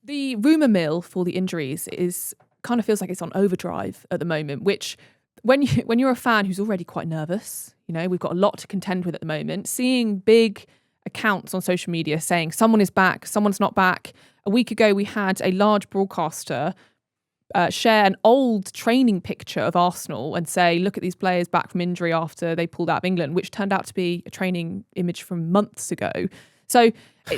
The rumour mill for the injuries kind of feels like it's on overdrive at the moment, which when you're a fan who's already quite nervous, we've got a lot to contend with at the moment, seeing big accounts on social media saying someone is back, someone's not back. A week ago, we had a large broadcaster share an old training picture of Arsenal and say, look at these players back from injury after they pulled out of England, which turned out to be a training image from months ago. So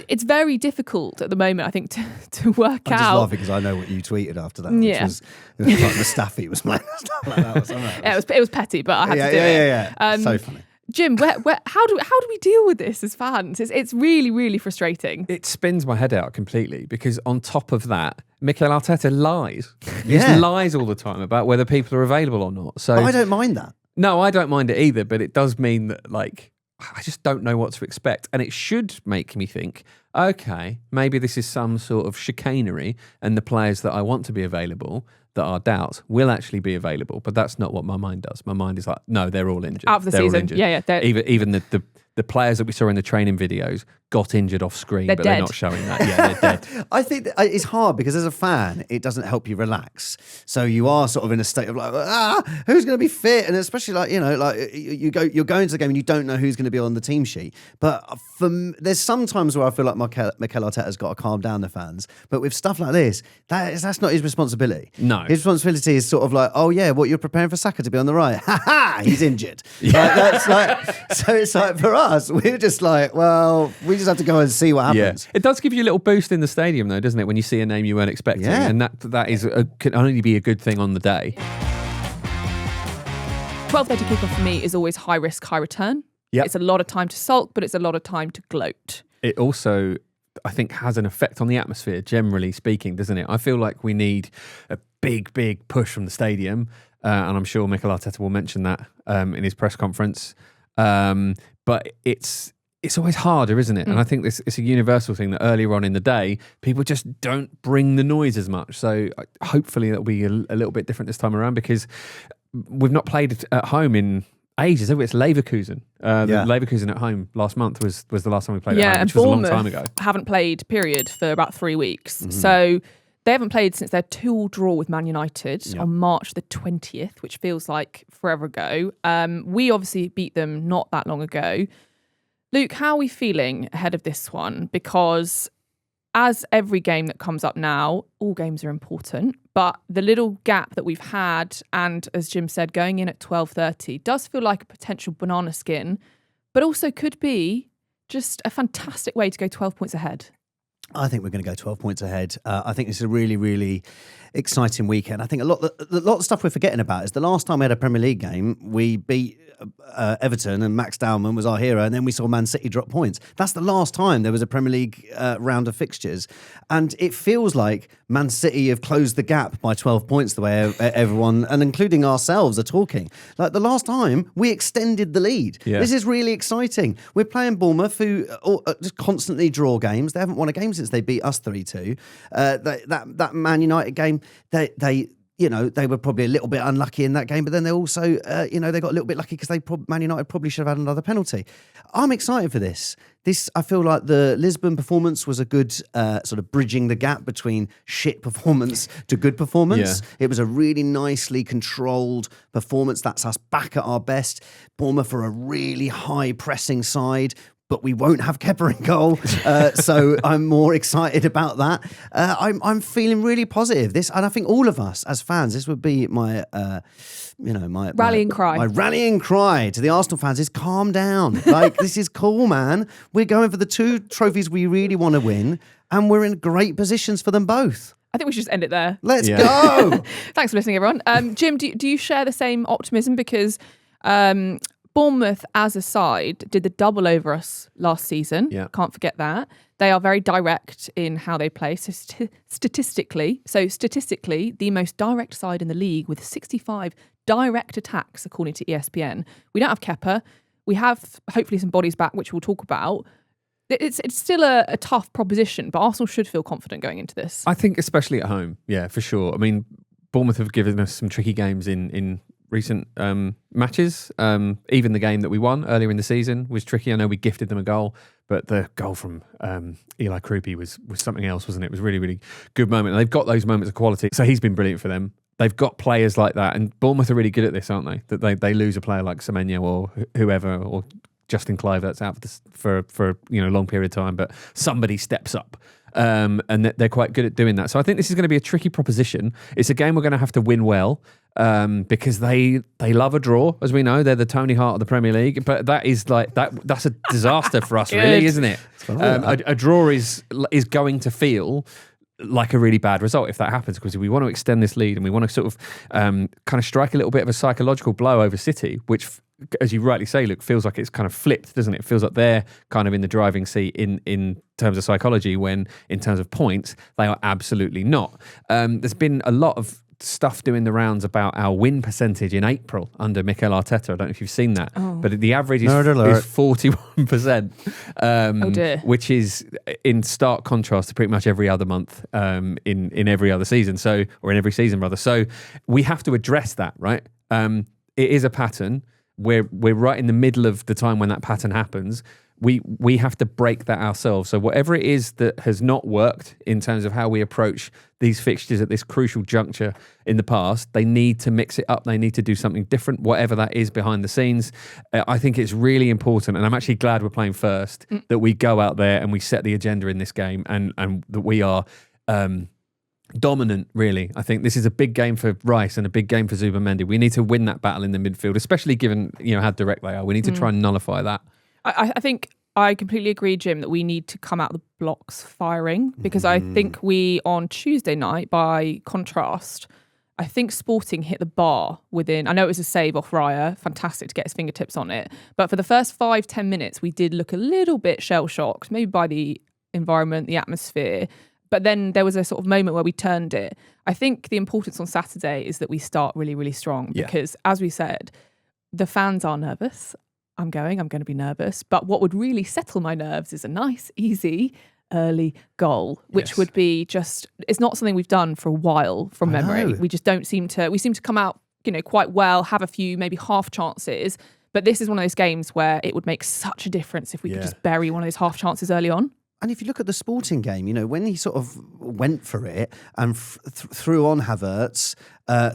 it's very difficult at the moment, I think, to work out. I'm just laughing because I know what you tweeted after that, which was like Mustafi was playing stuff like that or something. Yeah, it was petty, but I had to do it. Yeah. So funny. Jim, how do we deal with this as fans? It's really, really frustrating. It spins my head out completely because on top of that, Mikel Arteta lies. Yeah. He lies all the time about whether people are available or not. So but I don't mind that. No, I don't mind it either, but it does mean that, I just don't know what to expect. And it should make me think, okay, maybe this is some sort of chicanery and the players that I want to be available that are doubts will actually be available. But that's not what my mind does. My mind is like, no, they're all injured. Out of the season. Yeah. Even the players that we saw in the training videos got injured off screen, but they're not showing that. Yeah, they're dead. I think that it's hard because as a fan, it doesn't help you relax. So you are sort of in a state of who's going to be fit? And especially you're going to the game and you don't know who's going to be on the team sheet. But there's some times where I feel like Mikel Arteta's got to calm down the fans. But with stuff like this, that's not his responsibility. No. His responsibility is sort of like, oh yeah, what, you're preparing for Saka to be on the right? Ha ha, he's injured. So it's like for us, we're just like, well, we just have to go and see what happens. Yeah. It does give you a little boost in the stadium, though, doesn't it? When you see a name you weren't expecting, and that can only be a good thing on the day. 12:30 kickoff for me is always high risk, high return. Yep. It's a lot of time to sulk, but it's a lot of time to gloat. It also, I think, has an effect on the atmosphere, generally speaking, doesn't it? I feel like we need a big push from the stadium, and I'm sure Mikel Arteta will mention that in his press conference. But it's always harder, isn't it? And I think it's a universal thing that earlier on in the day, people just don't bring the noise as much. So hopefully that'll be a little bit different this time around because we've not played at home in ages. It's Leverkusen. Leverkusen at home last month was the last time we played at home, which was a long time ago. Haven't played, period, for about 3 weeks. Mm-hmm. So they haven't played since their 2-2 draw with Man United on March the 20th, which feels like forever ago. We obviously beat them not that long ago. Luke, how are we feeling ahead of this one? Because as every game that comes up now, all games are important, but the little gap that we've had, and as Jim said, going in at 12:30 does feel like a potential banana skin, but also could be just a fantastic way to go 12 points ahead. I think we're going to go 12 points ahead. I think it's a really, really exciting weekend. I think a lot of stuff we're forgetting about is the last time we had a Premier League game, we beat Everton and Max Dowman was our hero, and then we saw Man City drop points. That's the last time there was a Premier League round of fixtures. And it feels like Man City have closed the gap by 12 points the way everyone, and including ourselves, are talking. Like the last time, we extended the lead. Yeah. This is really exciting. We're playing Bournemouth, who just constantly draw games. They haven't won a game since they beat us 3-2. That Man United game, they were probably a little bit unlucky in that game, but then they also, they got a little bit lucky because Man United probably should have had another penalty. I'm excited for this. I feel like the Lisbon performance was a good sort of bridging the gap between shit performance to good performance. Yeah. It was a really nicely controlled performance. That's us back at our best. Bournemouth are a really high pressing side, but we won't have Kepa in goal, so I'm more excited about that. I'm feeling really positive. And I think all of us as fans, this would be my rallying cry. My rallying cry to the Arsenal fans is calm down. Like, this is cool, man. We're going for the 2 trophies we really want to win, and we're in great positions for them both. I think we should just end it there. Let's go. Thanks for listening, everyone. Jim, do you share the same optimism? Because Bournemouth, as a side, did the double over us last season. Yeah. Can't forget that. They are very direct in how they play. So statistically, the most direct side in the league with 65 direct attacks, according to ESPN. We don't have Kepa. We have hopefully some bodies back, which we'll talk about. It's still a tough proposition, but Arsenal should feel confident going into this. I think especially at home, yeah, for sure. I mean, Bournemouth have given us some tricky games in recent matches. Even the game that we won earlier in the season was tricky. I know we gifted them a goal, but the goal from Eli Krupe was something else, wasn't it? It was a really, really good moment. And they've got those moments of quality. So he's been brilliant for them. They've got players like that. And Bournemouth are really good at this, aren't they? That they lose a player like Semenyo or whoever, or Justin Kluivert's out for a long period of time, but somebody steps up. And they're quite good at doing that. So I think this is going to be a tricky proposition. It's a game we're going to have to win well because they love a draw, as we know. They're the Tony Hart of the Premier League, but that is like that's a disaster for us, really, isn't it? A draw is going to feel like a really bad result if that happens, because we want to extend this lead and we want to sort of kind of strike a little bit of a psychological blow over City, which, as you rightly say, Luke, feels like it's kind of flipped, doesn't it? It feels like they're kind of in the driving seat in terms of psychology, when in terms of points, they are absolutely not. There's been a lot of stuff doing the rounds about our win percentage in April under Mikel Arteta. I don't know if you've seen that, but the average is 41%, which is in stark contrast to pretty much every other month in every other season. So, or in every season rather. So we have to address that, right? It is a pattern. We're right in the middle of the time when that pattern happens. We have to break that ourselves. So whatever it is that has not worked in terms of how we approach these fixtures at this crucial juncture in the past, they need to mix it up. They need to do something different, whatever that is behind the scenes. I think it's really important, and I'm actually glad we're playing first, that we go out there and we set the agenda in this game, and that we are dominant, really. I think this is a big game for Rice and a big game for Zubimendi. We need to win that battle in the midfield, especially given how direct they are. We need to try and nullify that. I think I completely agree, Jim, that we need to come out the blocks firing, because I think we, on Tuesday night, by contrast, I think Sporting hit the bar within, I know it was a save off Raya, fantastic to get his fingertips on it, but for the first 5-10 minutes, we did look a little bit shell-shocked, maybe by the environment, the atmosphere, but then there was a sort of moment where we turned it. I think the importance on Saturday is that we start really, really strong, because, as we said, the fans are nervous. I'm going to be nervous. But what would really settle my nerves is a nice, easy, early goal, which would be just, it's not something we've done for a while from memory. We just don't seem to, we seem to come out, quite well, have a few maybe half chances. But this is one of those games where it would make such a difference if we could just bury one of those half chances early on. And if you look at the Sporting game, when he sort of went for it and threw on Havertz,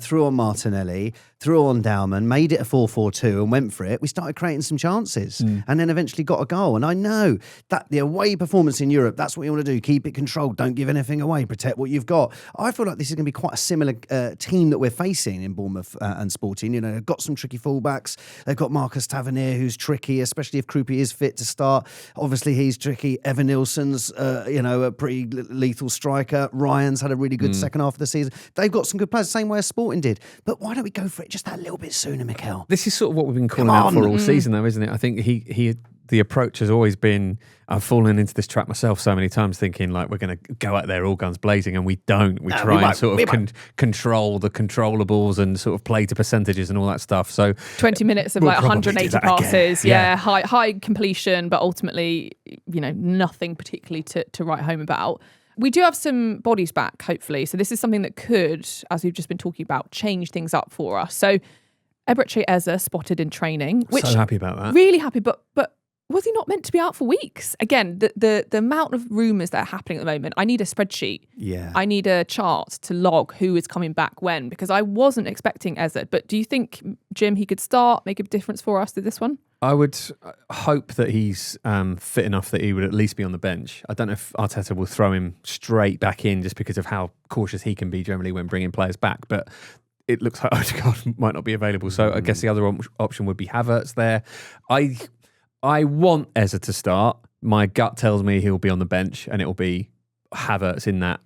threw on Martinelli, threw on Dowman, made it a 4-4-2 and went for it, we started creating some chances and then eventually got a goal. And I know that the away performance in Europe, that's what you want to do. Keep it controlled. Don't give anything away. Protect what you've got. I feel like this is going to be quite a similar team that we're facing in Bournemouth and Sporting. They've got some tricky fullbacks. They've got Marcus Tavernier, who's tricky, especially if Krupe is fit to start. Obviously, he's tricky. Evan Nilsson's, a pretty lethal striker. Ryan's had a really good second half of the season. They've got some good players, the same way as Sporting did. But why don't we go for it just that little bit sooner, Mikel? This is sort of what we've been calling out for all season, though, isn't it? I think the approach has always been, I've fallen into this trap myself so many times, thinking like we're going to go out there all guns blazing, and we don't. We try and sort of control the controllables and sort of play to percentages and all that stuff. So 20 minutes of like 180 passes, high completion, but ultimately, nothing particularly to write home about. We do have some bodies back, hopefully. So this is something that could, as we've just been talking about, change things up for us. So Eberechi Eze spotted in training. Which, so happy about that. Really happy, but was he not meant to be out for weeks? Again, the amount of rumours that are happening at the moment, I need a spreadsheet. Yeah. I need a chart to log who is coming back when, because I wasn't expecting Eze. But do you think, Jim, he could start, make a difference for us with this one? I would hope that he's fit enough that he would at least be on the bench. I don't know if Arteta will throw him straight back in just because of how cautious he can be generally when bringing players back. But it looks like Odegaard might not be available. So I guess the other option would be Havertz there. I want Eze to start. My gut tells me he'll be on the bench and it'll be Havertz in that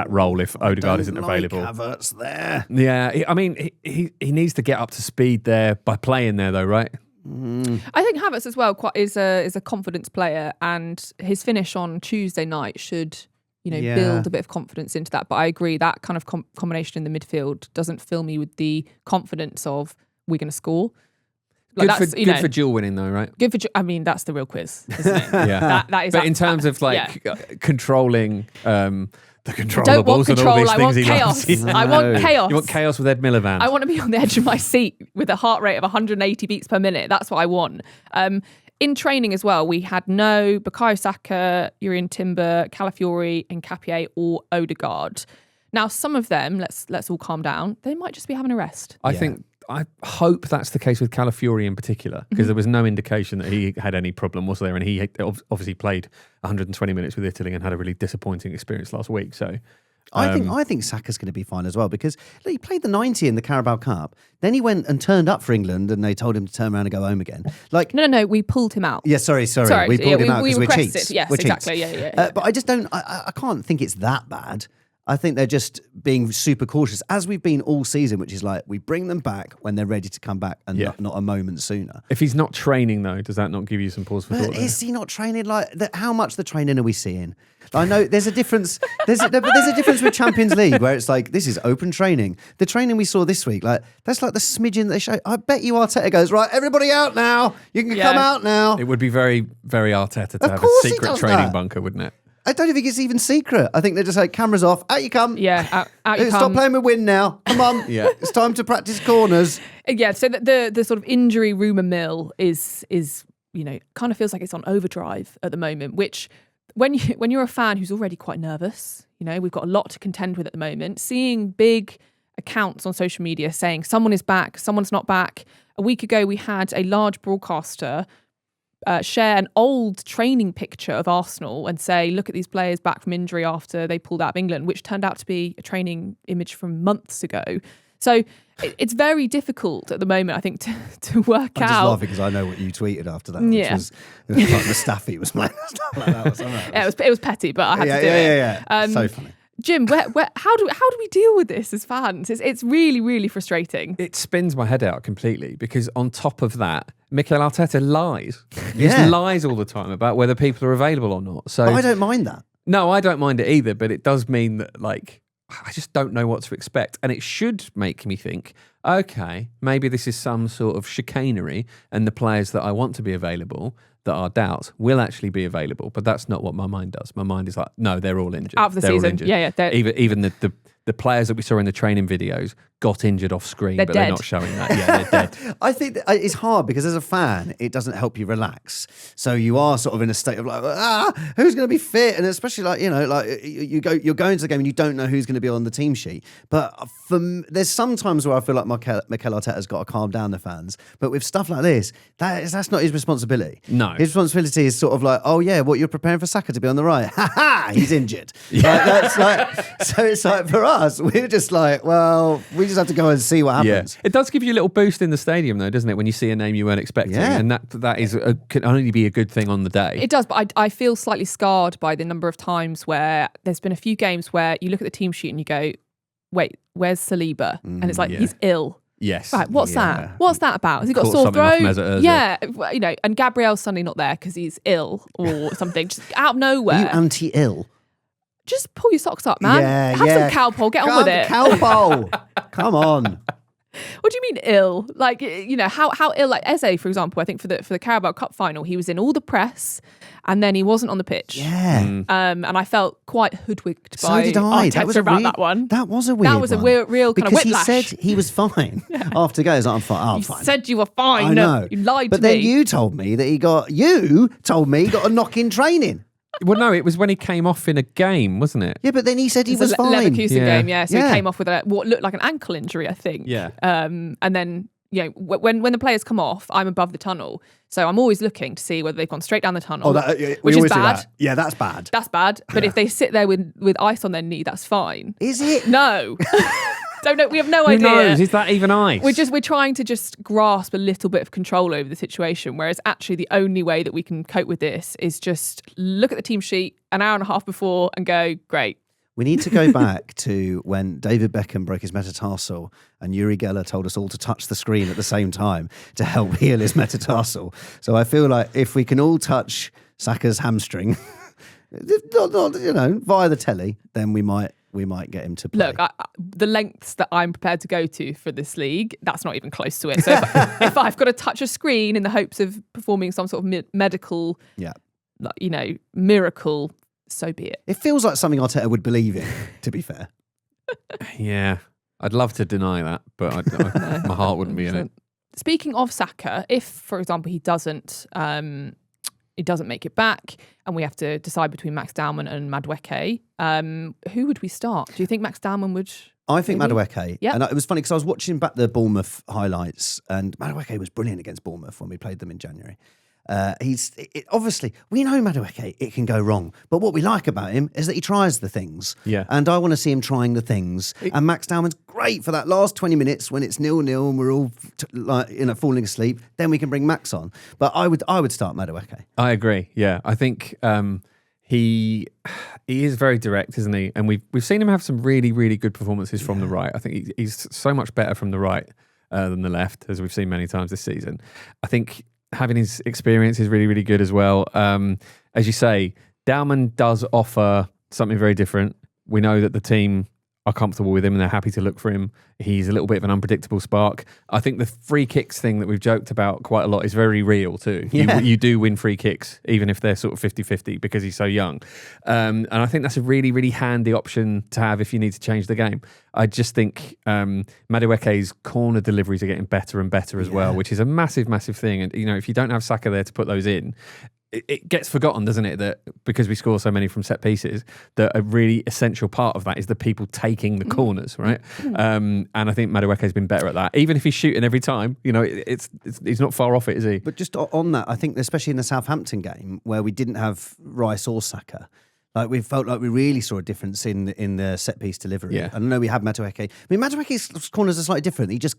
role if Odegaard isn't available. Havertz there. Yeah, I mean, he needs to get up to speed there by playing there though, right? I think Havertz as well is a confidence player, and his finish on Tuesday night should build a bit of confidence into that. But I agree, that kind of combination in the midfield doesn't fill me with the confidence of we're going to score. Like good for dual winning though, right? Good for that's the real quiz, isn't it? Yeah. That is. But in terms of controlling The I don't want controllables and control. all these I things want he chaos. loves. I want chaos. You want chaos with Ed Miliband. I want to be on the edge of my seat with a heart rate of 180 beats per minute. That's what I want. In training as well, we had no Bukayo Saka, Urian Timber, Calafiori, Nketiah or Odegaard. Now, some of them, let's all calm down, they might just be having a rest. I hope that's the case with Calafiori in particular, because there was no indication that he had any problem, was there? And he obviously played 120 minutes with Italy and had a really disappointing experience last week. So I think Saka's going to be fine as well, because look, he played the 90 in the Carabao Cup. Then he went and turned up for England, and they told him to turn around and go home again. Like No, we pulled him out. Yeah, sorry. We pulled him out because we're cheats. Yes, we're exactly. Cheats. Yeah. But I just don't. I can't think it's that bad. I think they're just being super cautious, as we've been all season, which is like we bring them back when they're ready to come back, and not a moment sooner. If he's not training, though, does that not give you some pause for thought? Is he not training? How much the training are we seeing? I know there's a difference. There's a difference with Champions League, where it's like this is open training. The training we saw this week, that's like the smidgen they show. I bet you Arteta goes, right, everybody out now. You can come out now. It would be very, very Arteta to have a secret training bunker, wouldn't it? I don't think it's even secret. I think they're just like, cameras off, out you come. Yeah, out you come. Stop playing with wind now. Come on. It's time to practice corners. Yeah, so the sort of injury rumour mill is kind of feels like it's on overdrive at the moment, which when you're a fan who's already quite nervous, we've got a lot to contend with at the moment, seeing big accounts on social media saying someone is back, someone's not back. A week ago, we had a large broadcaster share an old training picture of Arsenal and say, look at these players back from injury after they pulled out of England, which turned out to be a training image from months ago. So it's very difficult at the moment, I think, to work out. I'm just laughing because I know what you tweeted after that, which was like Mustafi was playing stuff like that. Or something. It was petty, but I had to do it. Yeah. So funny. Jim, how do we deal with this as fans? It's really, really frustrating. It spins my head out completely, because on top of that, Mikel Arteta lies. He Yeah. just lies all the time about whether people are available or not. So But I don't mind that. No, I don't mind it either, but it does mean that, I just don't know what to expect. And it should make me think, okay, maybe this is some sort of chicanery, and the players that I want to be available, that are doubts, will actually be available. But that's not what my mind does. My mind is like, no, they're all injured. Out of the they're season. All injured. Yeah. Even the players that we saw in the training videos got injured off screen, They're but dead. they're not showing that. Yeah, they're dead. I think that it's hard because as a fan, it doesn't help you relax. So you are sort of in a state of who's going to be fit? And especially you're going to the game and you don't know who's going to be on the team sheet. But there's some times where I feel like Mikel Arteta's got to calm down the fans. But with stuff like this, that's not his responsibility. No. His responsibility is sort of like, oh yeah, what, you're preparing for Saka to be on the right? Ha ha, he's injured. So it's like for us, we're just like, well, we just have to go and see what happens. Yeah. It does give you a little boost in the stadium, though, doesn't it? When you see a name you weren't expecting, and that is can only be a good thing on the day. It does, but I feel slightly scarred by the number of times where there's been a few games where you look at the team sheet and you go, wait, where's Saliba? And it's like, he's ill. Yes. Right, what's that? What's that about? Has he got a sore throat? Yeah, and Gabriel's suddenly not there because he's ill or something, just out of nowhere. Are you anti-ill? Just pull your socks up, man. Have some cowpole, get on with it. Cowpole. Come on. What do you mean ill? Like, how ill? Like Eze, for example, I think for the Carabao Cup final, he was in all the press, and then he wasn't on the pitch. Yeah. And I felt quite hoodwinked by So did I. that one. That was a weird one. That was a real kind of whiplash. Because he said he was fine after goes. I'm fine. Oh, You fine. said you were fine. I know. You lied but to me. then you told me he got a knock in training. Well, no, it was when he came off in a game, wasn't it? Yeah, but then he said he It's was a fine. Leverkusen game, yeah. So Yeah. he came off with what looked like an ankle injury, I think. Yeah. And then, when the players come off, I'm above the tunnel. So I'm always looking to see whether they've gone straight down the tunnel, we which is always do bad. that. Yeah, that's bad. That's bad. But if they sit there with ice on their knee, that's fine. Is it? No. Don't know. We have no Who idea. knows? Is that even ice? We're trying to just grasp a little bit of control over the situation, whereas actually the only way that we can cope with this is just look at the team sheet an hour and a half before and go, great. We need to go back to when David Beckham broke his metatarsal and Uri Geller told us all to touch the screen at the same time to help heal his metatarsal. So I feel like if we can all touch Saka's hamstring, not via the telly, then we might get him to play. Look, the lengths that I'm prepared to go to for this league, that's not even close to it. So if I've got to touch a screen in the hopes of performing some sort of medical, miracle so be it. It feels like something Arteta would believe in, to be fair. Yeah, I'd love to deny that, but my heart wouldn't be in it. Speaking of Saka, if, for example, he doesn't make it back and we have to decide between Max Dowman and Madueke, who would we start? Do you think Max Dowman would... I think maybe? Madueke. Yeah. And it was funny because I was watching back the Bournemouth highlights and Madueke was brilliant against Bournemouth when we played them in January. Obviously, we know Madueke, it can go wrong. But what we like about him is that he tries the things. Yeah. And I want to see him trying the things. And Max Dowman's great for that last 20 minutes when it's 0-0 and we're all falling asleep. Then we can bring Max on. But I would start Madueke. I agree. Yeah, I think he is very direct, isn't he? And we've seen him have some really, really good performances from the right. I think he's so much better from the right than the left, as we've seen many times this season. I think having his experience is really, really good as well. As you say, Dowman does offer something very different. We know that the team are comfortable with him and they're happy to look for him. He's a little bit of an unpredictable spark. I think the free kicks thing that we've joked about quite a lot is very real too. Yeah. You do win free kicks, even if they're sort of 50-50 because he's so young. And I think that's a really, really handy option to have if you need to change the game. I just think Madueke's corner deliveries are getting better and better as well, which is a massive, massive thing. And, if you don't have Saka there to put those in, it gets forgotten, doesn't it, that because we score so many from set pieces, that a really essential part of that is the people taking the corners, right? And I think Madueke's been better at that. Even if he's shooting every time, he's not far off it, is he? But just on that, I think especially in the Southampton game where we didn't have Rice or Saka, like we felt like we really saw a difference in the set piece delivery. Yeah. I know we had Madueke. I mean, Madueke's corners are slightly different. He just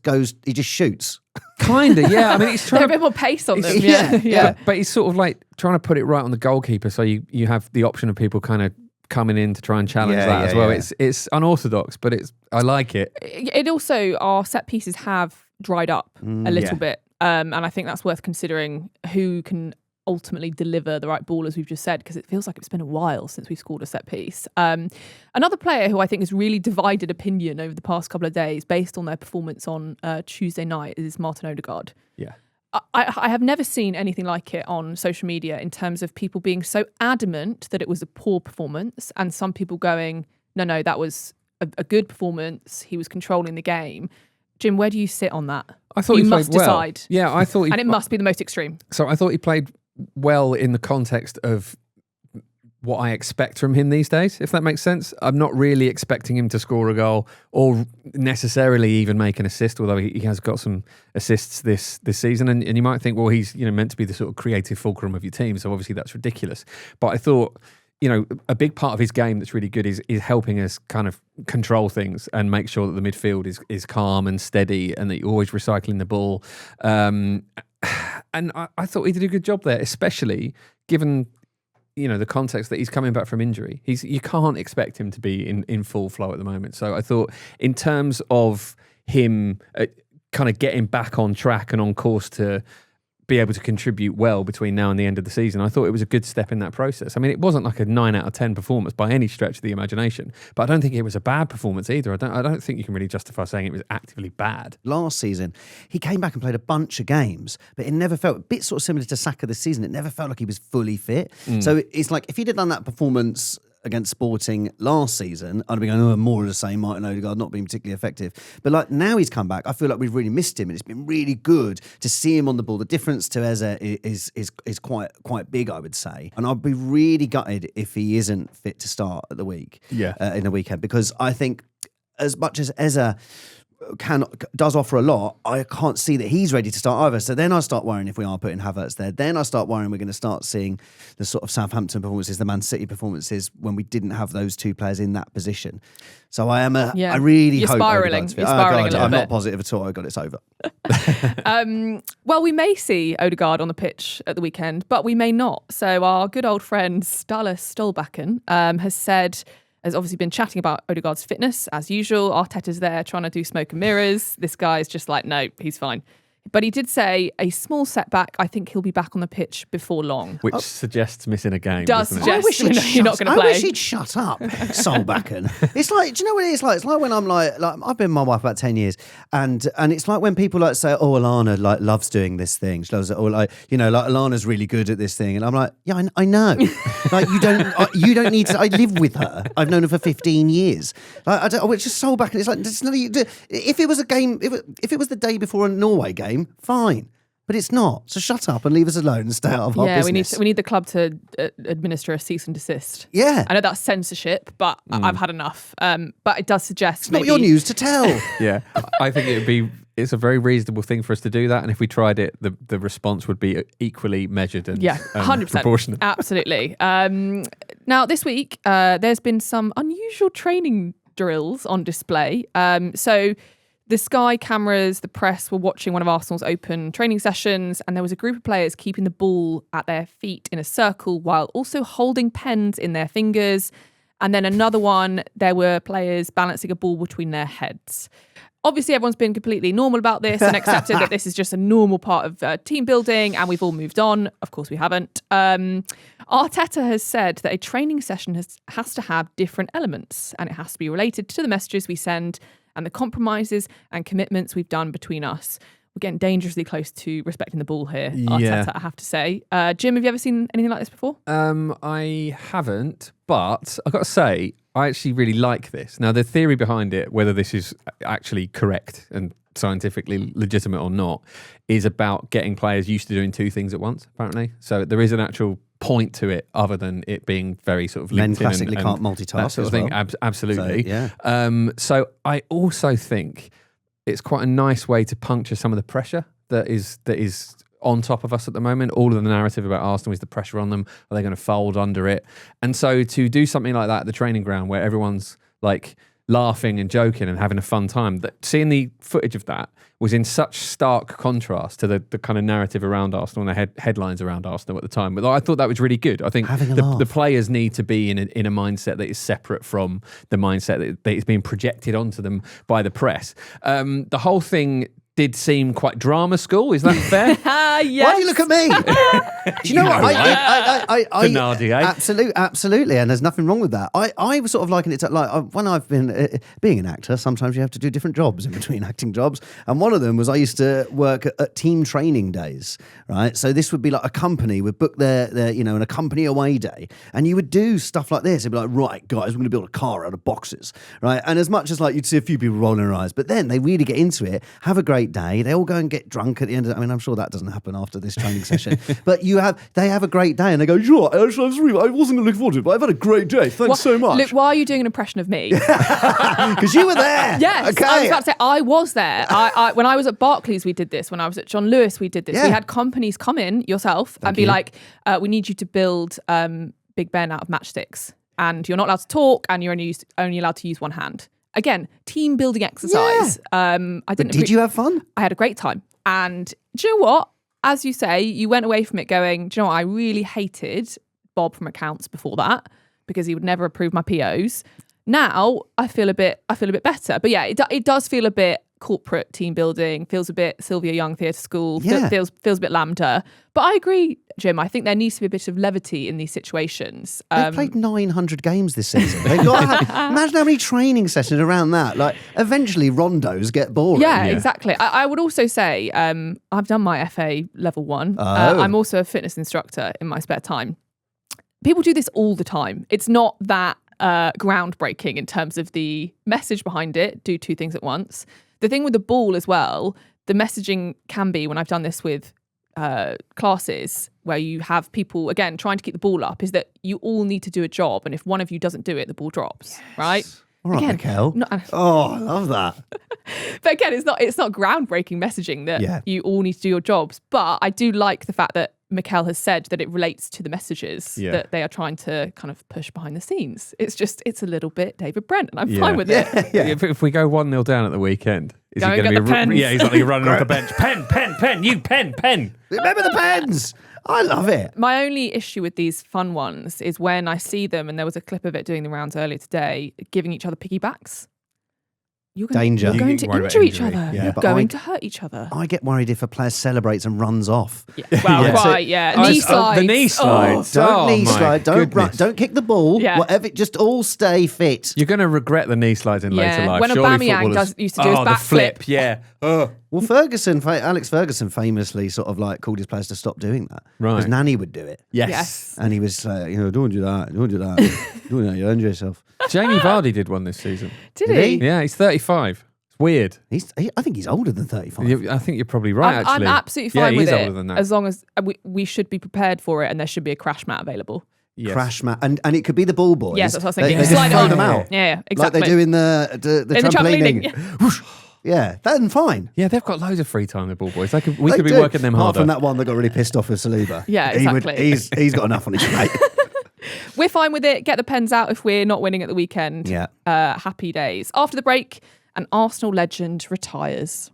shoots. Kind of, yeah. I mean, he's trying They're a bit more pace on them. Yeah. Yeah. But he's sort of like trying to put it right on the goalkeeper, so you have the option of people kind of coming in to try and challenge that as well. Yeah. It's unorthodox, but I like it. It also, our set pieces have dried up a little bit. And I think that's worth considering who can ultimately deliver the right ball, as we've just said, because it feels like it's been a while since we scored a set piece. Another player who I think has really divided opinion over the past couple of days based on their performance on Tuesday night is Martin Odegaard. Yeah. I have never seen anything like it on social media in terms of people being so adamant that it was a poor performance and some people going, no, that was a good performance. He was controlling the game. Jim, where do you sit on that? I thought you he must played well. decide. Yeah, I thought and it must be the most extreme. So I thought he played well in the context of what I expect from him these days, if that makes sense. I'm not really expecting him to score a goal or necessarily even make an assist, although he has got some assists this season. And you might think, well, he's meant to be the sort of creative fulcrum of your team, so obviously that's ridiculous. But I thought, a big part of his game that's really good is helping us kind of control things and make sure that the midfield is calm and steady and that you're always recycling the ball. And I thought he did a good job there, especially given the context that he's coming back from injury. You can't expect him to be in full flow at the moment. So I thought in terms of him kind of getting back on track and on course to be able to contribute well between now and the end of the season, I thought it was a good step in that process. I mean, it wasn't like a 9 out of 10 performance by any stretch of the imagination, but I don't think it was a bad performance either. I don't think you can really justify saying it was actively bad. Last season, he came back and played a bunch of games, but it never felt a bit sort of similar to Saka this season. It never felt like he was fully fit. So it's like if he'd have done that performance against Sporting last season, I'd be going, more of the same, Martin Odegaard not being particularly effective. But like now he's come back, I feel like we've really missed him and it's been really good to see him on the ball. The difference to Eze is quite big, I would say. And I'd be really gutted if he isn't fit to start at the week, in the weekend, because I think as much as Eze does offer a lot, I can't see that he's ready to start either. So then I start worrying if we are putting Havertz there. Then I start worrying we're going to start seeing the sort of Southampton performances, the Man City performances when we didn't have those two players in that position. So I really hope spiraling. You're spiraling a little I'm bit. not positive at all. I got it's over. Well, we may see Odegaard on the pitch at the weekend, but we may not. So our good old friend Ståle Stolbakken has obviously been chatting about Odegaard's fitness as usual. Arteta's there trying to do smoke and mirrors. This guy's just like, no, he's fine. But he did say a small setback. I think he'll be back on the pitch before long. Which suggests missing a game. Does doesn't it? suggest I wish he'd you're not going to play. I wish he'd shut up, Solbakken. It's like, do you know what it is like? It's like when I'm like I've been with my wife about 10 years, and it's like when people like say, "Oh, Alana like loves doing this thing," she loves it, or like like Alana's really good at this thing, and I'm like, yeah, I know. Like you don't need to. I live with her. I've known her for 15 years. Like it's just Solbakken. It's like it's none of you. If it was a game, if it was the day before a Norway game, fine. But it's not. So shut up and leave us alone and stay out of our business. Yeah, we need the club to administer a cease and desist. Yeah. I know that's censorship, but I've had enough. But it does suggest It's not your news to tell. Yeah, I think it's a very reasonable thing for us to do that. And if we tried it, the response would be equally measured and 100% proportionate. Absolutely. Now, this week, there's been some unusual training drills on display. So the Sky cameras, the press were watching one of Arsenal's open training sessions, and there was a group of players keeping the ball at their feet in a circle while also holding pens in their fingers. And then another one, there were players balancing a ball between their heads. Obviously, everyone's been completely normal about this and accepted that this is just a normal part of team building, and we've all moved on. Of course, we haven't. Arteta has said that a training session has to have different elements, and it has to be related to the messages we send and the compromises and commitments we've done between us. We're getting dangerously close to respecting the ball here, Arteta, I have to say. Jim, have you ever seen anything like this before? I haven't, but I've got to say, I actually really like this. Now, the theory behind it, whether this is actually correct and scientifically legitimate or not, is about getting players used to doing two things at once, apparently. So there is an actual point to it other than it being very sort of Men linked in classically and can't multitask that sort of as thing. well. Absolutely. So, yeah. So I also think it's quite a nice way to puncture some of the pressure that is on top of us at the moment. All of the narrative about Arsenal is the pressure on them. Are they going to fold under it? And so to do something like that at the training ground where everyone's like laughing and joking and having a fun time, that seeing the footage of that was in such stark contrast to the kind of narrative around Arsenal and the headlines around Arsenal at the time. But I thought that was really good. I think the players need to be in a mindset that is separate from the mindset that is being projected onto them by the press. The whole thing did seem quite drama school. Is that fair? Yes. Why do you look at me? Do you know what? Absolutely, and there's nothing wrong with that. I was sort of liking it to, like, when I've been being an actor, sometimes you have to do different jobs in between acting jobs, and one of them was I used to work at team training days, right? So this would be like a company would book their an a company away day, and you would do stuff like this. It'd be like, right, guys, we're going to build a car out of boxes, right? And as much as like you'd see a few people rolling their eyes, but then they really get into it, have a great day. They all go and get drunk at the end of it. I mean, I'm sure that doesn't happen after this training session, but they have a great day and they go, sure, I wasn't looking forward to it, but I've had a great day. Thanks so much. Luke, why are you doing an impression of me? Because you were there. Yes, okay. I was about to say, I was there. When I was at Barclays, we did this. When I was at John Lewis, we did this. Yeah. We had companies come in, yourself, and be like, we need you to build Big Ben out of matchsticks, and you're not allowed to talk, and you're only allowed to use one hand. Again, team building exercise. Yeah. Did you have fun? I had a great time. And do you know what? As you say, you went away from it going, do you know what? I really hated Bob from accounts before that because he would never approve my POs. Now I feel a bit better. But yeah, it does feel a bit corporate team building, feels a bit Sylvia Young theatre school, feels a bit Lambda. But I agree, Jim, I think there needs to be a bit of levity in these situations. They've played 900 games this season. They've got imagine how many training sessions around that. Like, eventually rondos get boring. Yeah, exactly. I would also say I've done my FA level 1. I'm also a fitness instructor in my spare time. People do this all the time. It's not that groundbreaking in terms of the message behind it. Do two things at once. The thing with the ball as well, the messaging can be, when I've done this with classes where you have people, again, trying to keep the ball up, is that you all need to do a job. And if one of you doesn't do it, the ball drops, right? All right, again, Mikel. I love that. But again, it's not groundbreaking messaging that you all need to do your jobs. But I do like the fact that Mikel has said that it relates to the messages that they are trying to kind of push behind the scenes. It's a little bit David Brent, and I'm fine with it. Yeah. If we go 1-0 down at the weekend, is Go he going to be? pens. He's like running off the bench. Pen. You pen. Remember the pens. I love it. My only issue with these fun ones is when I see them, and there was a clip of it doing the rounds earlier today, giving each other piggybacks. Danger. You're going to You're worried injure about each injury. other. Yeah, You're but going to hurt each other. I get worried if a player celebrates and runs off. Yeah. Well, quite, knee slides. The knee slides. Don't knee my slide. Don't run. goodness. Don't kick the ball. Yeah. Whatever. Just all stay fit. You're going to regret the knee slides in later life. When Surely Aubameyang footballers- used to do his the backflip. flip, yeah. Oh. Well, Alex Ferguson famously sort of like called his players to stop doing that. Right. Because Nani would do it. Yes. And he was, don't do that. Don't do that. Don't do that. You'll injure yourself. Jamie Vardy did one this season. Did Did he? he? Yeah, he's 35. It's weird. I think he's older than 35. I think you're probably right, I'm actually. absolutely fine yeah, with he's it. older than that. As long as we should be prepared for it and there should be a crash mat available. Yes. Crash mat. And it could be the ball boys. Yes, that's what I was They thinking. just Slide it throw on. them out. Yeah, exactly. Like they do in the In the trampolining. trampolining, Whoosh. Yeah, then fine. Yeah, they've got loads of free time, the ball boys. We could be do. working them Apart harder. from that one that got really pissed off with Saliba. Yeah, exactly. He's got enough on his plate. We're fine with it. Get the pens out if we're not winning at the weekend. Yeah. Happy days. After the break, an Arsenal legend retires.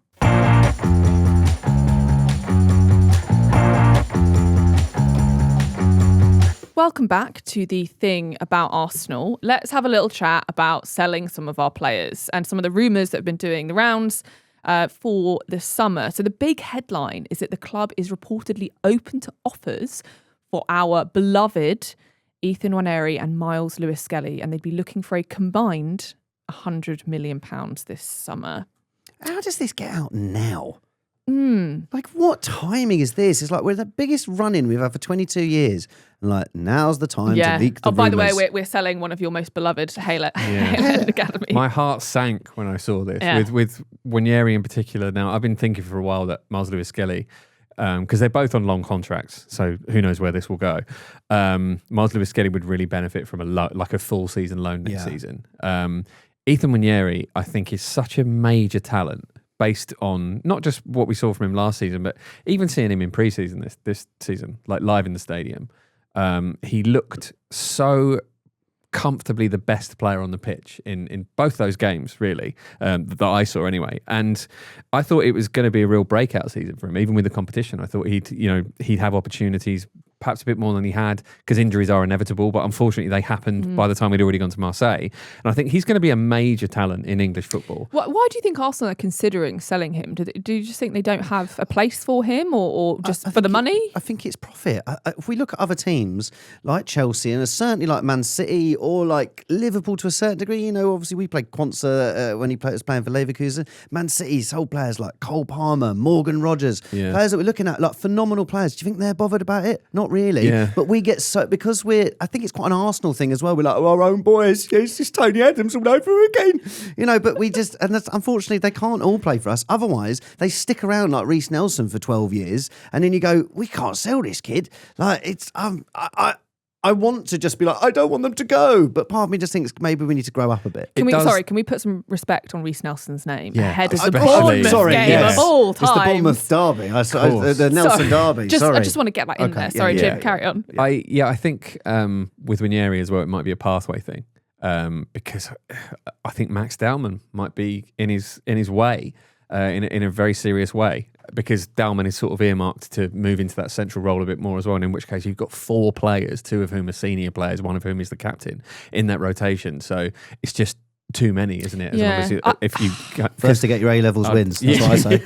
Welcome back to the thing about Arsenal. Let's have a little chat about selling some of our players and some of the rumours that have been doing the rounds for the summer. So the big headline is that the club is reportedly open to offers for our beloved Ethan Nwaneri and Myles Lewis-Skelly, and they'd be looking for a combined £100 million this summer. How does this get out now? Like, what timing is this? It's like we're the biggest run-in we've had for 22 years. And like, now's the time to leak the by the way, rumours. we're selling one of your most beloved Halo Yeah. Academy. My heart sank when I saw this, Yeah. with Nwaneri in particular. Now, I've been thinking for a while that Myles Lewis-Skelly, because they're both on long contracts, so who knows where this will go. Myles Lewis-Skelly would really benefit from a full season loan next season. Ethan Nwaneri, I think, is such a major talent based on not just what we saw from him last season, but even seeing him in pre-season this season, like live in the stadium. He looked so comfortably the best player on the pitch in both those games, really, that I saw anyway. And I thought it was going to be a real breakout season for him, even with the competition. I thought he'd have opportunities, perhaps a bit more than he had, because injuries are inevitable, but unfortunately they happened by the time he'd already gone to Marseille. And I think he's going to be a major talent in English football. Why do you think Arsenal are considering selling him? Do you just think they don't have a place for him or just for the money? I think it's profit. If we look at other teams like Chelsea and certainly like Man City or like Liverpool to a certain degree, obviously we played Quansah when he was playing for Leverkusen. Man City sold players like Cole Palmer, Morgan Rogers, players that we're looking at, like phenomenal players. Do you think they're bothered about it? Not really. Yeah. But we get because I think it's quite an Arsenal thing as well. We're like, our own boys, it's just Tony Adams all over again. But we just, and that's, unfortunately, they can't all play for us. Otherwise, they stick around like Reece Nelson for 12 years. And then you go, we can't sell this kid. Like, it's, I want to just be like, I don't want them to go. But part of me just thinks maybe we need to grow up a bit. Can we put some respect on Reece Nelson's name ahead of the especially- Bournemouth game of all time? It's the Bournemouth derby. The Nelson derby. I just want to get that in there. Sorry, Jim, carry on. I think with Nwaneri as well, it might be a pathway thing, because I think Max Dowman might be in his way, in a very serious way, because Dowman is sort of earmarked to move into that central role a bit more as well, and in which case you've got 4 players, 2 of whom are senior players, one of whom is the captain in that rotation. So it's just too many, isn't it? As long as if you first to get your A-levels wins, that's what I say.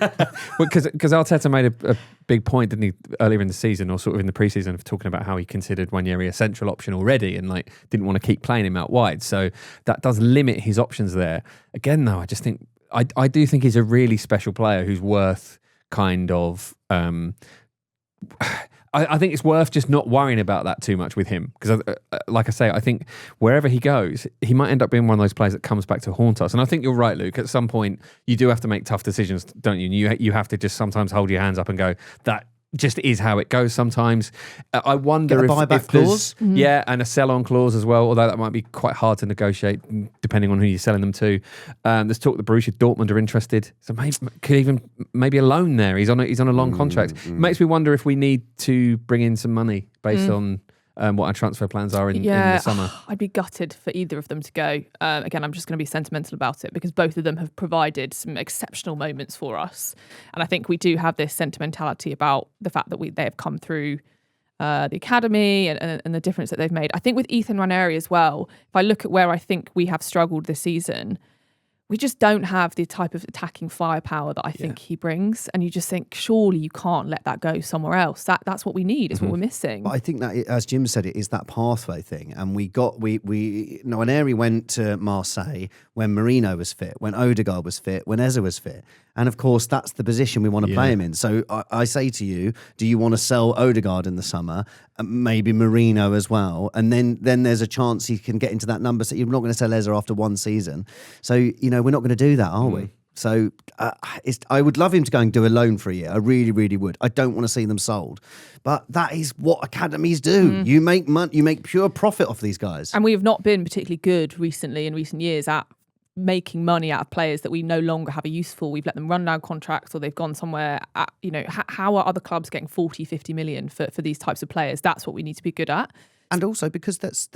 Well, because Arteta made a big point, didn't he, earlier in the season or sort of in the preseason, of talking about how he considered Nwaneri a central option already and like didn't want to keep playing him out wide. So that does limit his options there. Again, though, I just think I do think he's a really special player who's worth kind of. I think it's worth just not worrying about that too much with him, because, like I say, I think wherever he goes, he might end up being one of those players that comes back to haunt us. And I think you're right, Luke. At some point, you do have to make tough decisions, don't you? And you have to just sometimes hold your hands up and go, that just is how it goes sometimes. I wonder Get a if buyback there's, clause. and a sell-on clause as well, although that might be quite hard to negotiate depending on who you're selling them to. There's talk that Borussia Dortmund are interested, so maybe a loan there. He's on a long contract. It makes me wonder if we need to bring in some money based on what our transfer plans are in the summer. I'd be gutted for either of them to go. Again, I'm just going to be sentimental about it because both of them have provided some exceptional moments for us. And I think we do have this sentimentality about the fact that they have come through the academy and the difference that they've made. I think with Ethan Nwaneri as well, if I look at where I think we have struggled this season, we just don't have the type of attacking firepower that I think he brings. And you just think, surely you can't let that go somewhere else. That's what we need, is what we're missing. But I think that, as Jim said, it is that pathway thing. And Nwaneri went to Marseille when Marino was fit, when Odegaard was fit, when Eze was fit. And of course, that's the position we want to play him in. So I say to you, do you want to sell Odegaard in the summer? Maybe Marino as well. And then there's a chance he can get into that number. So you're not going to sell Eze after one season. So, we're not going to do that, are we? So I would love him to go and do a loan for a year. I really, really would. I don't want to see them sold. But that is what academies do. You make money, you make pure profit off these guys. And we have not been particularly good recently in recent years at making money out of players that we no longer have a use for. We've let them run down contracts, or they've gone somewhere at, how are other clubs getting 40, 50 million for these types of players? That's what we need to be good at. And also because that's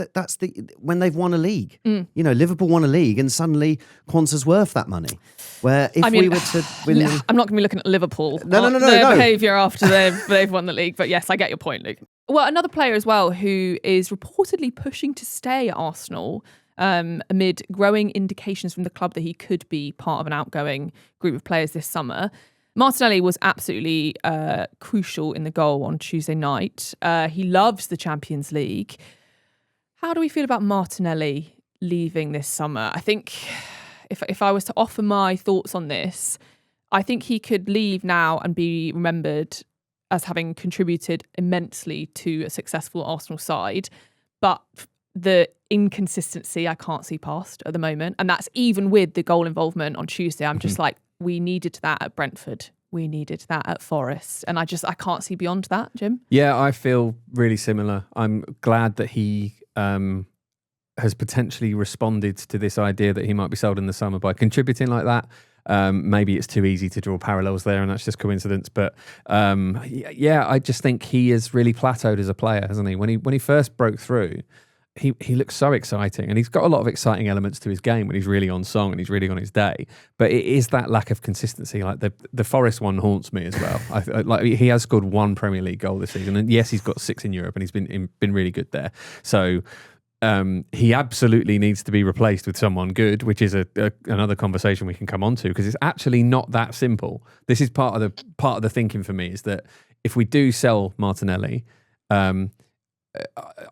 when they've won a league. Liverpool won a league and suddenly Quanta's worth that money. Where if we were to win, I'm not going to be looking at Liverpool. No. Their behaviour after they've won the league. But yes, I get your point, Luke. Well, another player as well who is reportedly pushing to stay at Arsenal amid growing indications from the club that he could be part of an outgoing group of players this summer. Martinelli was absolutely crucial in the goal on Tuesday night. He loves the Champions League. How do we feel about Martinelli leaving this summer? I think if I was to offer my thoughts on this, I think he could leave now and be remembered as having contributed immensely to a successful Arsenal side. But the inconsistency I can't see past at the moment. And that's even with the goal involvement on Tuesday. I'm just like, we needed that at Brentford. We needed that at Forest. And I can't see beyond that, Jim. Yeah, I feel really similar. I'm glad that he has potentially responded to this idea that he might be sold in the summer by contributing like that. Maybe it's too easy to draw parallels there and that's just coincidence. But I just think he has really plateaued as a player, hasn't he? When he first broke through, he looks so exciting, and he's got a lot of exciting elements to his game when he's really on song and he's really on his day. But it is that lack of consistency. Like the Forest one haunts me as well. He has scored one Premier League goal this season, and yes, he's got 6 in Europe, and he's been really good there. So he absolutely needs to be replaced with someone good, which is another conversation we can come on to, because it's actually not that simple. This is part of the thinking for me, is that if we do sell Martinelli,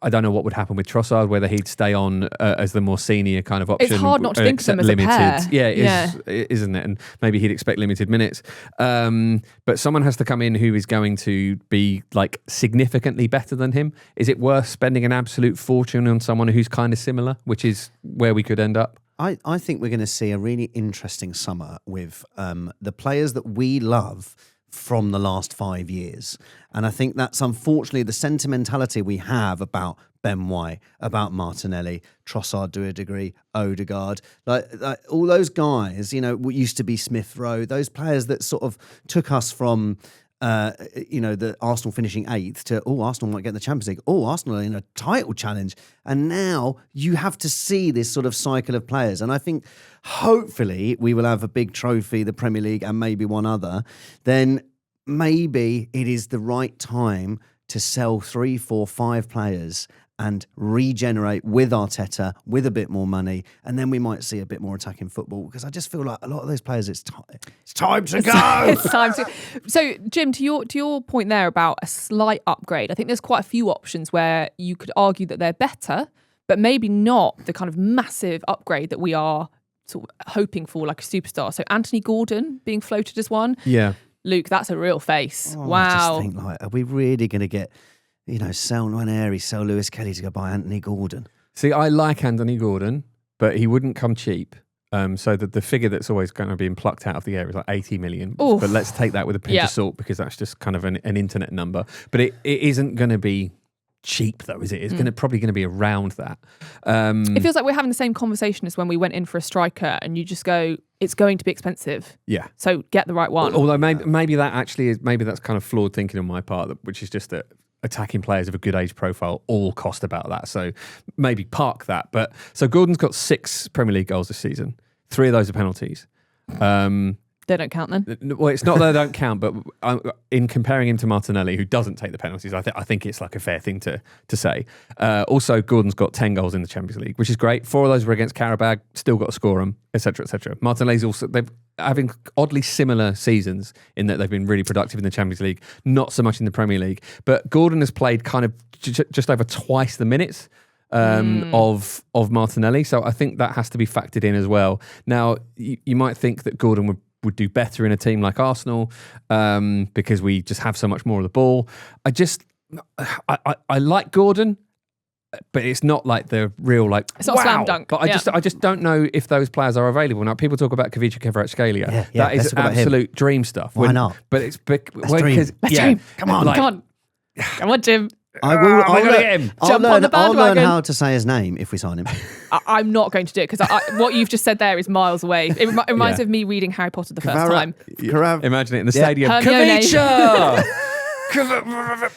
I don't know what would happen with Trossard, whether he'd stay on as the more senior kind of option. It's hard not to think of them as a pair. Yeah, isn't it? And maybe he'd expect limited minutes. But someone has to come in who is going to be like significantly better than him. Is it worth spending an absolute fortune on someone who's kind of similar, which is where we could end up? I think we're going to see a really interesting summer with the players that we love from the last 5 years. And I think that's unfortunately the sentimentality we have about Ben White, about Martinelli, Trossard to a degree, Odegaard, like all those guys, what used to be Smith Rowe, those players that sort of took us from the Arsenal finishing 8th to, Arsenal might get in the Champions League. Arsenal are in a title challenge. And now you have to see this sort of cycle of players. And I think hopefully we will have a big trophy, the Premier League, and maybe one other. Then maybe it is the right time to sell 3, 4, 5 players and regenerate with Arteta, with a bit more money, and then we might see a bit more attacking football, because I just feel like a lot of those players, it's time to go. It's time to. So, Jim, to your point there about a slight upgrade, I think there's quite a few options where you could argue that they're better, but maybe not the kind of massive upgrade that we are sort of hoping for, like a superstar. So, Anthony Gordon being floated as one. Yeah. Luke, that's a real face. Wow. I just think, are we really going to get, sell Nwaneri, sell Lewis-Skelly to go buy Anthony Gordon? See, I like Anthony Gordon, but he wouldn't come cheap. So the figure that's always going to be plucked out of the air is like 80 million. Oof. But let's take that with a pinch of salt, because that's just kind of an internet number. But it isn't going to be cheap, though, is it? It's probably going to be around that. It feels like we're having the same conversation as when we went in for a striker, and you just go, it's going to be expensive. Yeah. So get the right one. Although maybe that actually is, maybe that's kind of flawed thinking on my part, which is just that attacking players of a good age profile all cost about that. So maybe park that. But so Gordon's got 6 Premier League goals this season. 3 of those are penalties. They don't count then. Well, it's not that they don't count, but in comparing him to Martinelli, who doesn't take the penalties, I think it's like a fair thing to say. Also, Gordon's got 10 goals in the Champions League, which is great. 4 of those were against Karabag, still got to score them, etc., etc. Martinelli's also, they've having oddly similar seasons in that they've been really productive in the Champions League, not so much in the Premier League. But Gordon has played kind of just over twice the minutes of Martinelli, so I think that has to be factored in as well. Now, you might think that Gordon would do better in a team like Arsenal because we just have so much more of the ball. I like Gordon, but it's not like the real it's not a slam dunk. But I just don't know if those players are available now. People talk about Kuke Lempner. That is absolute dream stuff. Why not? But it's big. Let's dream. Come on, Jim. I'll learn how to say his name if we sign him. I'm not going to do it because what you've just said there is miles away. It reminds me of me reading Harry Potter the first time. Imagine it in the stadium. Kavicha! Kavicha!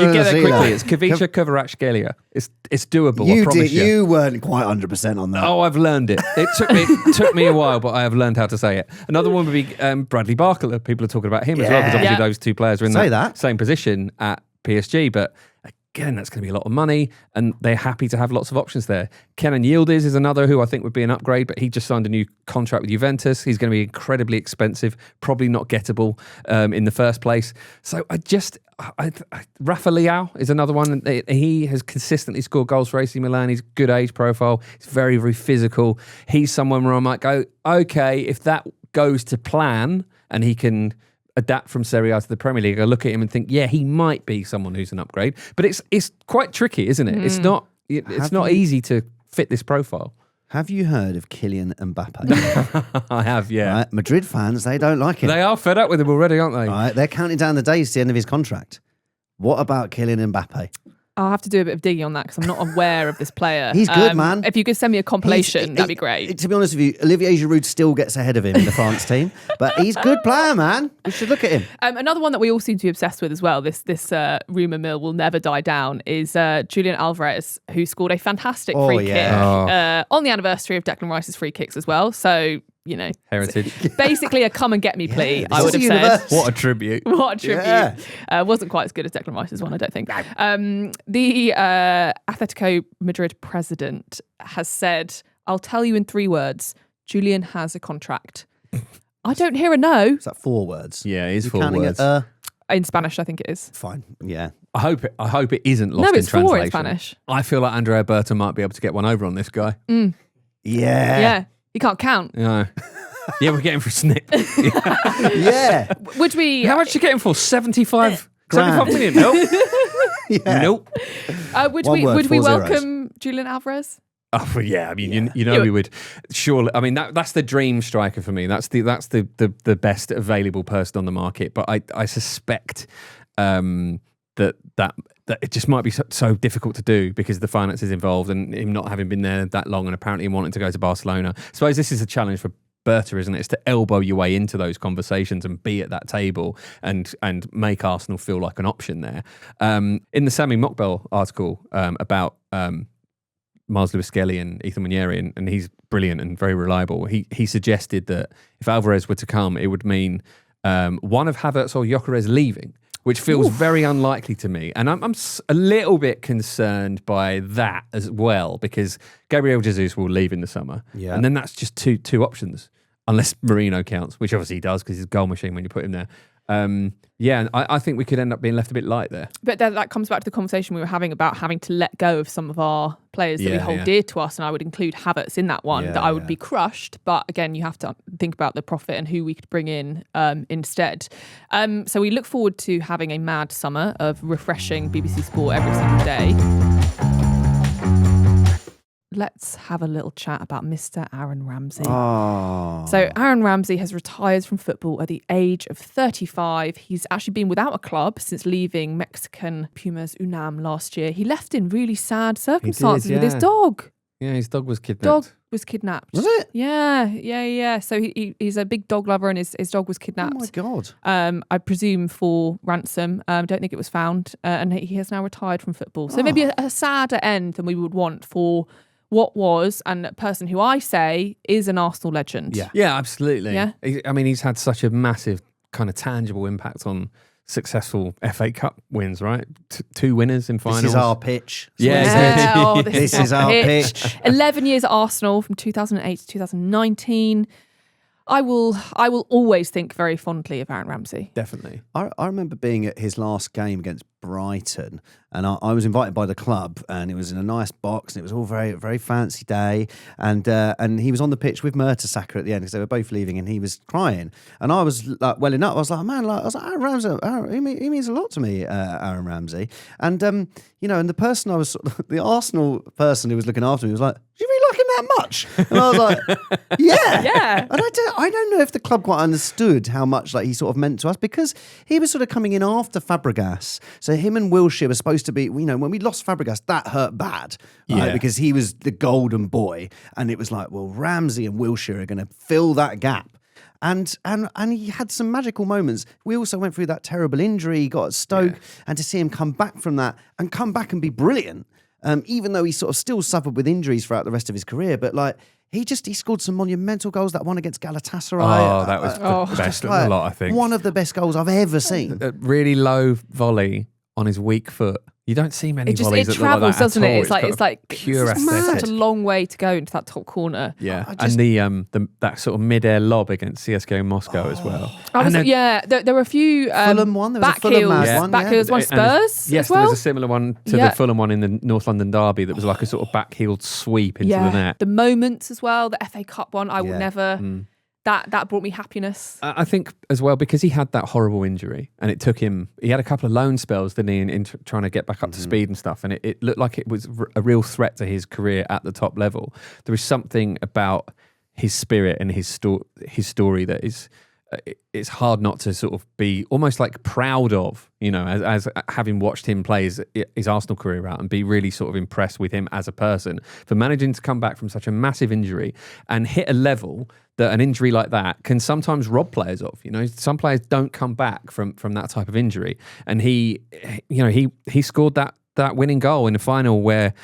You get it quickly. It's Kavicha Kvaratskhelia. It's doable. I promise you. You weren't quite 100% on that. Oh, I've learned it. It took me a while, but I have learned how to say it. Another one would be Bradley Barker. People are talking about him as well because obviously those two players are in that same position at PSG, but again, that's going to be a lot of money, and they're happy to have lots of options there. Kenan Yildiz is another who I think would be an upgrade, but he just signed a new contract with Juventus. He's going to be incredibly expensive, probably not gettable in the first place. So Rafa Leao is another one. He has consistently scored goals for AC Milan. He's good age profile. He's very, very physical. He's someone where I might go, okay, if that goes to plan and he can adapt from Serie A to the Premier League, I look at him and think, yeah, he might be someone who's an upgrade. But it's quite tricky, isn't it? It's not easy to fit this profile. Have you heard of Kylian Mbappe? I have, yeah. Right, Madrid fans, they don't like him. They are fed up with him already, aren't they? Right, they're counting down the days to the end of his contract. What about Kylian Mbappe? I'll have to do a bit of digging on that because I'm not aware of this player. He's good, man. If you could send me a compilation, that'd be great. To be honest with you, Olivier Giroud still gets ahead of him in the France team, but he's a good player, man. We should look at him. Another one that we all seem to be obsessed with as well, this rumour mill will never die down, is Julian Alvarez, who scored a fantastic free kick on the anniversary of Declan Rice's free kicks as well. So, you know, heritage. Basically a come and get me plea, I would have said. What a tribute. What a tribute. Yeah. Wasn't quite as good as Declan Rice's one, I don't think. The Atletico Madrid president has said, I'll tell you in 3 words, Julian has a contract. I don't hear a no. Is that 4 words? Yeah, it is 4 words. In Spanish, I think it is. Fine, yeah. I hope it isn't lost in translation. No, it's 4 in Spanish. I feel like Andrea Berta might be able to get one over on this guy. Yeah. He can't count. No. Yeah, we're getting for a snip. Yeah. Would we? How much are you getting for? 75 million? Nope. Nope. Would we welcome Julian Alvarez? Oh well, yeah. I mean, you know, we would. Surely. I mean, that's the dream striker for me. That's the best available person on the market. But I suspect that it just might be so difficult to do because of the finances involved and him not having been there that long and apparently him wanting to go to Barcelona. I suppose this is a challenge for Berta, isn't it? It's to elbow your way into those conversations and be at that table and make Arsenal feel like an option there. In the Sami Mokbel article about Myles Lewis-Skelly and Ethan Nwaneri, and he's brilliant and very reliable, he suggested that if Alvarez were to come, it would mean one of Havertz or Gyökeres leaving, which feels very unlikely to me. And I'm a little bit concerned by that as well, because Gabriel Jesus will leave in the summer. Yeah. And then that's just two options, unless Marino counts, which obviously he does because he's a goal machine when you put him there. I think we could end up being left a bit light there. But that comes back to the conversation we were having about having to let go of some of our players that we hold dear to us, and I would include Havertz in that one, that I would be crushed. But again, you have to think about the profit and who we could bring in instead. So we look forward to having a mad summer of refreshing BBC Sport every single day. Let's have a little chat about Mr. Aaron Ramsey. Oh. So Aaron Ramsey has retired from football at the age of 35. He's actually been without a club since leaving Mexican Pumas UNAM last year. He left in really sad circumstances with his dog. Yeah, his dog was kidnapped. Was it? Yeah. So he's a big dog lover and his dog was kidnapped. Oh my God. I presume for ransom. I don't think it was found. And he has now retired from football. So maybe a sadder end than we would want for what was, and a person who I say is an Arsenal legend. Yeah, absolutely. Yeah. I mean, he's had such a massive kind of tangible impact on successful FA Cup wins, right? 2 winners in finals. This is our pitch. Yeah. Oh, This is our pitch. 11 years at Arsenal from 2008 to 2019. I will always think very fondly of Aaron Ramsey. Definitely. I remember being at his last game against Brighton, and I was invited by the club, and it was in a nice box, and it was all very, very fancy day, and he was on the pitch with Mertesacker at the end because they were both leaving, and he was crying, and I was like welling up. I was like, man, Aaron Ramsey, he means a lot to me, Aaron Ramsey, and and the person the Arsenal person who was looking after me was like, do you really like him that much? And I was like, yeah. And I don't know if the club quite understood how much he sort of meant to us, because he was sort of coming in after Fabregas. So him and Wilshere were supposed to be, when we lost Fabregas, that hurt bad, right? Because he was the golden boy. And it was like, well, Ramsey and Wilshere are going to fill that gap. And he had some magical moments. We also went through that terrible injury he got at Stoke, and to see him come back from that and come back and be brilliant, even though he sort of still suffered with injuries throughout the rest of his career. But he scored some monumental goals. That one against Galatasaray. Oh, that was the best of the lot, I think. One of the best goals I've ever seen. A really low volley on his weak foot. You don't see many volleys it that look like travels, that doesn't at it? all. It's like pure it's aesthetic. such a long way to go into that top corner. Yeah, and the that sort of mid-air lob against CSKA Moscow as well. There were a few Fulham one. There was back a Fulham heels, back heels one. Spurs. Yes, as well. there was a similar one to the Fulham one in the North London derby that was like a sort of back-heeled sweep into the net. The moments as well. The FA Cup one. I will never. That brought me happiness. I think as well, because he had that horrible injury, and it took him. He had a couple of loan spells, didn't he, in trying to get back up to speed and stuff. And it looked like it was a real threat to his career at the top level. There is something about his spirit and his story that is. It's hard not to sort of be almost like proud of, as having watched him play his Arsenal career out, and be really sort of impressed with him as a person for managing to come back from such a massive injury and hit a level that an injury like that can sometimes rob players of. Some players don't come back from that type of injury, and he scored that winning goal in the final where.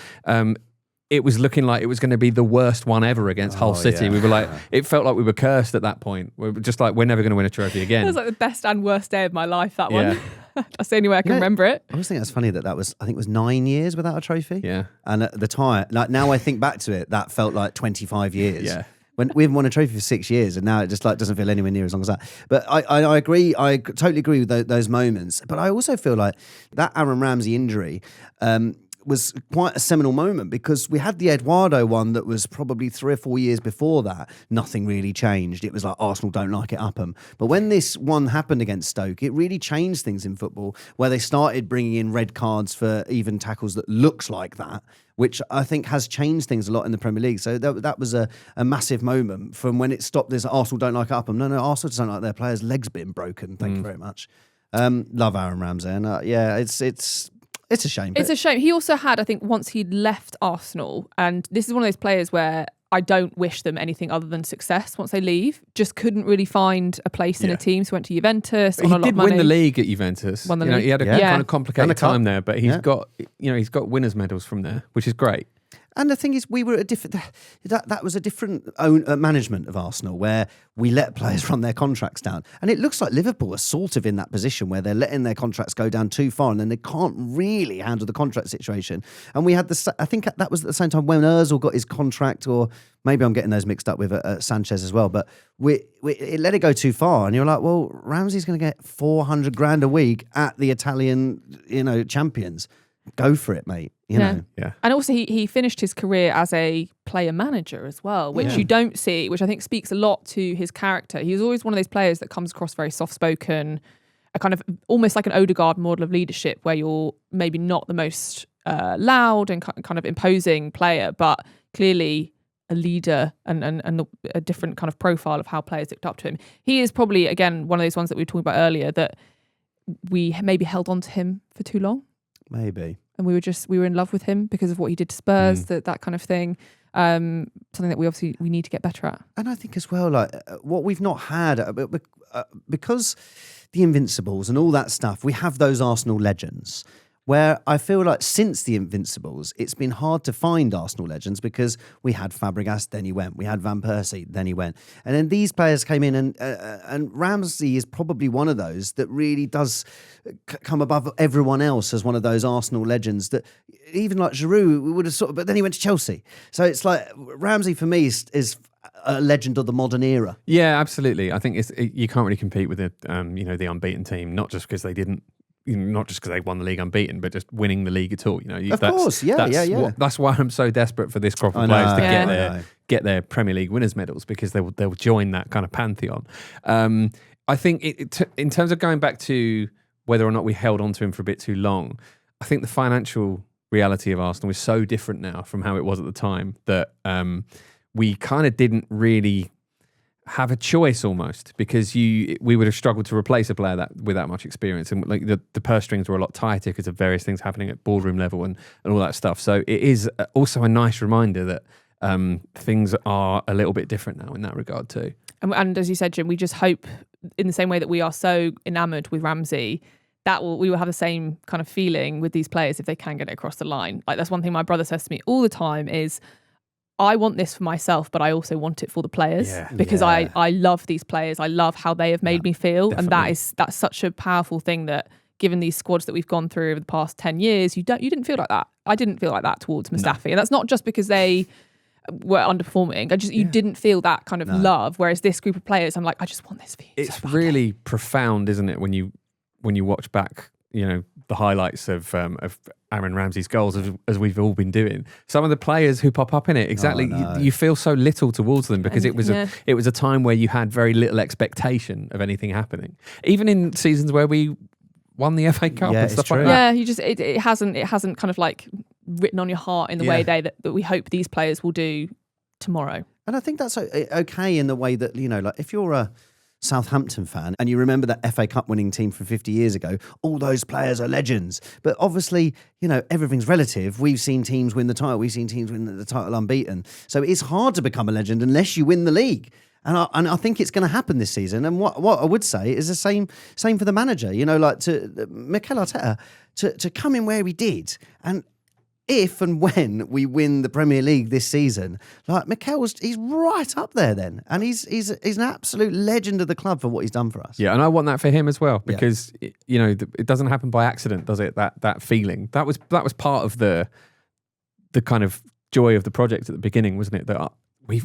It was looking like it was going to be the worst one ever against Hull City. Yeah. We were like, it felt like we were cursed at that point. We were just like, we're never going to win a trophy again. It was like the best and worst day of my life, that one. That's the only way I can remember it. I always think that's funny that was, I think it was 9 years without a trophy. Yeah. And at the time, now I think back to it, that felt like 25 years. Yeah. When we haven't won a trophy for 6 years, and now it just doesn't feel anywhere near as long as that. But I agree. I totally agree with those moments. But I also feel like that Aaron Ramsey injury was quite a seminal moment, because we had the Eduardo one that was probably 3 or 4 years before that. Nothing really changed. It was like Arsenal don't like it, up 'em. But when this one happened against Stoke, it really changed things in football, where they started bringing in red cards for even tackles that looks like that, which I think has changed things a lot in the Premier League. So that was a massive moment from when it stopped this Arsenal don't like it, up 'em. No, Arsenal just don't like their players' legs being broken. Thank you very much. Love Aaron Ramsey. And it's a shame. It's a shame. He also had, I think, once he'd left Arsenal, and this is one of those players where I don't wish them anything other than success once they leave. Just couldn't really find a place in a team. So went to Juventus on a lot of money. He did win the league at Juventus. Won the league. He had a kind of complicated time there, but he's got winners' medals from there, which is great. And the thing is, we were at a different. That was a different management of Arsenal, where we let players run their contracts down, and it looks like Liverpool are sort of in that position where they're letting their contracts go down too far, and then they can't really handle the contract situation. And we had I think that was at the same time when Ozil got his contract, or maybe I'm getting those mixed up with Sanchez as well. But it let it go too far, and you're like, well, Ramsey's going to get 400 grand a week at the Italian, champions. Go for it, mate. You know. Yeah. And also he finished his career as a player manager as well, which you don't see, which I think speaks a lot to his character. He was always one of those players that comes across very soft-spoken, a kind of almost like an Odegaard model of leadership, where you're maybe not the most loud and kind of imposing player, but clearly a leader and a different kind of profile of how players looked up to him. He is probably, again, one of those ones that we were talking about earlier, that we maybe held on to him for too long. Maybe. And we were in love with him because of what he did to Spurs, that kind of thing. Something that we need to get better at. And I think as well, like what we've not had, because the Invincibles and all that stuff, we have those Arsenal legends. where I feel like since the Invincibles, it's been hard to find Arsenal legends because we had Fabregas, then he went. We had Van Persie, then he went. And then these players came in, and Ramsey is probably one of those that really does come above everyone else as one of those Arsenal legends that even like Giroud would have but then he went to Chelsea. So it's like Ramsey for me is a legend of the modern era. Yeah, absolutely. I think you can't really compete with the unbeaten team, not just because they didn't. Not just because they won the league unbeaten, but just winning the league at all. Of course, yeah. That's why I'm so desperate for this crop of players to get their Premier League winners medals, because they'll join that kind of pantheon. I think in terms of going back to whether or not we held on to him for a bit too long, I think the financial reality of Arsenal is so different now from how it was at the time that we kind of didn't really have a choice almost, because we would have struggled to replace a player with that much experience, and like the purse strings were a lot tighter because of various things happening at boardroom level and all that stuff. So it is also a nice reminder that things are a little bit different now in that regard too. And as you said, Jim, we just hope in the same way that we are so enamoured with Ramsey, we will have the same kind of feeling with these players if they can get it across the line. Like, that's one thing my brother says to me all the time is, I want this for myself, but I also want it for the players because I love these players. I love how they have made me feel. Definitely. And that's such a powerful thing that, given these squads that we've gone through over the past 10 years, you didn't feel like that. I didn't feel like that towards Mustafi. No. And that's not just because they were underperforming. You didn't feel that kind of love. Whereas this group of players, I'm like, I just want this for you. It's really profound, isn't it? When you watch back, the highlights of Aaron Ramsey's goals, as we've all been doing. Some of the players who pop up in it, you feel so little towards them because it was a time where you had very little expectation of anything happening. Even in seasons where we won the FA Cup and stuff like that. Yeah, it hasn't kind of like written on your heart in the way that we hope these players will do tomorrow. And I think that's okay in the way that, like if you're a Southampton fan and you remember that FA Cup winning team from 50 years ago, all those players are legends. But obviously, everything's relative. We've seen teams win the title. We've seen teams win the title unbeaten. So it's hard to become a legend unless you win the league. And I think it's going to happen this season. And what I would say is the same for the manager. Like to Mikel Arteta to come in where he did, and if and when we win the Premier League this season, like he's right up there then, and he's an absolute legend of the club for what he's done for us. Yeah, and I want that for him as well, because it doesn't happen by accident, does it? That feeling that was part of the kind of joy of the project at the beginning, wasn't it? That we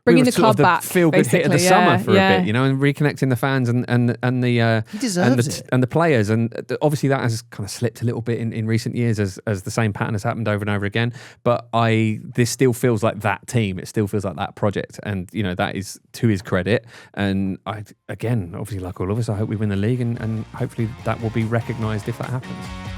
bringing the club back, feel good hit of the summer for a bit, and reconnecting the fans and he deserves it. And the players, and obviously that has kind of slipped a little bit in recent years as the same pattern has happened over and over again. But this still feels like that team. It still feels like that project, and that is to his credit. And obviously, like all of us, I hope we win the league, and hopefully that will be recognised if that happens.